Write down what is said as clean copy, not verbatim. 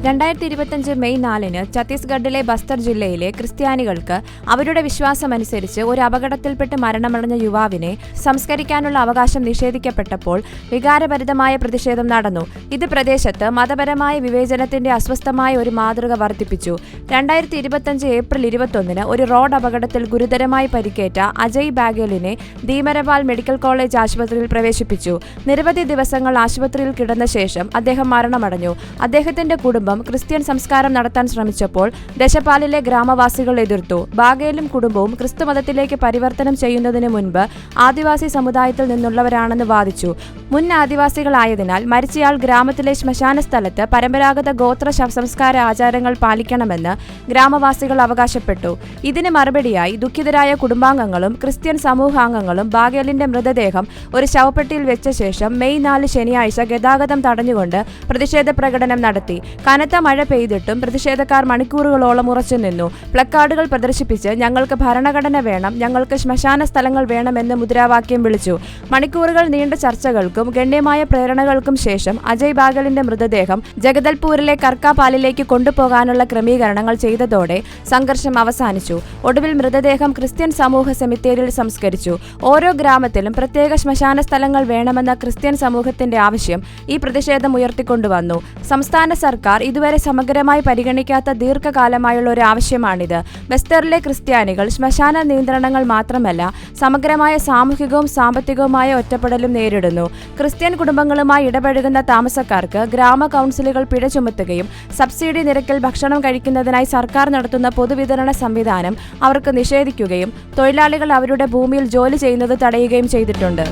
2025 May 4-ന് ഛത്തീസ്ഗഡിലെ ബസ്തർ ജില്ലയിലെ ക്രിസ്ത്യാനികൾക്ക് അവരുടെ വിശ്വാസമനുസരിച്ച് ഒരു അപകടത്തിൽപ്പെട്ട് മരണമടഞ്ഞ യുവാവിനെ സംസ്കരിക്കാനുള്ള അവകാശം നിഷേധിക്കപ്പെട്ടപ്പോൾ വികാരഭരിതമായ പ്രതിഷേധം നടന്നു. ഇത് പ്രദേശത്ത് മതപരമായ വിവേചനത്തിന്റെ അസ്വസ്ഥമായ ഒരു മാതൃക വർദ്ധിപ്പിച്ചു. 2025 ഏപ്രിൽ 21-ന് ഒരു റോഡ് അപകടത്തിൽ ഗുരുതരമായി പരിക്കേറ്റ അജയ് ബാഗേലിനെ ധീമരപാൽ മെഡിക്കൽ കോളേജ് ആശുപത്രിയിൽ പ്രവേശിപ്പിച്ചു. നിരവധി ദിവസങ്ങൾ ആശുപത്രിയിൽ കിടന്ന ശേഷം അദ്ദേഹം മരണമടഞ്ഞു. അദ്ദേഹത്തിന്റെ കുടുംബം ക്രിസ്ത്യൻ സംസ്കാരം നടത്താൻ ശ്രമിച്ചപ്പോൾ ദശപാലിലെ ഗ്രാമവാസികൾ എതിർത്തു. ബാഗേലും കുടുംബവും ക്രിസ്തുമതത്തിലേക്ക് പരിവർത്തനം ചെയ്യുന്നതിന് മുൻപ് ആദിവാസി സമുദായത്തിൽ നിന്നുള്ളവരാണെന്ന് വാദിച്ചു. മുൻ ആദിവാസികളായതിനാൽ മരിച്ചയാൾ ഗ്രാമത്തിലെ ശ്മശാന സ്ഥലത്ത് പരമ്പരാഗത ഗോത്ര ശവസംസ്കാര ആചാരങ്ങൾ പാലിക്കണമെന്ന് ഗ്രാമവാസികൾ അവകാശപ്പെട്ടു. ഇതിന് മറുപടിയായി ദുഃഖിതരായ കുടുംബാംഗങ്ങളും ക്രിസ്ത്യൻ സമൂഹാംഗങ്ങളും ബാഗേലിന്റെ മൃതദേഹം ഒരു ശവപ്പെട്ടിയിൽ വെച്ച ശേഷം മെയ് 4 ശനിയാഴ്ച ഗതാഗതം തടഞ്ഞുകൊണ്ട് പ്രതിഷേധ പ്രകടനം നടത്തി. കനത്ത മഴ പെയ്തിട്ടും പ്രതിഷേധക്കാർ മണിക്കൂറുകളോളം ഉറച്ചുനിന്നു. പ്ലക്കാർഡുകൾ പ്രദർശിപ്പിച്ച് ഞങ്ങൾക്ക് ഭരണഘടന വേണം, ഞങ്ങൾക്ക് ശ്മശാന സ്ഥലങ്ങൾ വേണമെന്ന് മുദ്രാവാക്യം വിളിച്ചു. മണിക്കൂറുകൾ നീണ്ട ചർച്ചകൾക്കും ഗണ്യമായ പ്രേരണകൾക്കും ശേഷം അജയ് ബാഗേലിന്റെ മൃതദേഹം ജഗദൽപൂരിലെ കർക്കാപാലിലേക്ക് കൊണ്ടുപോകാനുള്ള ക്രമീകരണങ്ങൾ ചെയ്തതോടെ സംഘർഷം അവസാനിച്ചു. ഒടുവിൽ മൃതദേഹം ക്രിസ്ത്യൻ സമൂഹ സെമിത്തേരിയിൽ സംസ്കരിച്ചു. ഓരോ ഗ്രാമത്തിലും പ്രത്യേക ശ്മശാന സ്ഥലങ്ങൾ വേണമെന്ന ക്രിസ്ത്യൻ സമൂഹത്തിന്റെ ആവശ്യം ഈ പ്രതിഷേധം ഉയർത്തിക്കൊണ്ടുവന്നു. സംസ്ഥാന സർക്കാർ ഇതുവരെ സമഗ്രമായി പരിഗണിക്കാത്ത ദീർഘകാലമായുള്ള ഒരു ആവശ്യമാണിത്. ബസ്തറിലെ ക്രിസ്ത്യാനികൾ ശ്മശാന നിയന്ത്രണങ്ങൾ മാത്രമല്ല സമഗ്രമായ സാമൂഹികവും സാമ്പത്തികവുമായ ഒറ്റപ്പെടലും നേരിടുന്നു. ക്രിസ്ത്യൻ കുടുംബങ്ങളുമായി ഇടപഴകുന്ന താമസക്കാർക്ക് ഗ്രാമ കൗൺസിലുകൾ പിഴ ചുമത്തുകയും സബ്സിഡി നിരക്കിൽ ഭക്ഷണം കഴിക്കുന്നതിനായി സർക്കാർ നടത്തുന്ന പൊതുവിതരണ സംവിധാനം അവർക്ക് നിഷേധിക്കുകയും തൊഴിലാളികൾ അവരുടെ ഭൂമിയിൽ ജോലി ചെയ്യുന്നത് തടയുകയും ചെയ്തിട്ടുണ്ട്.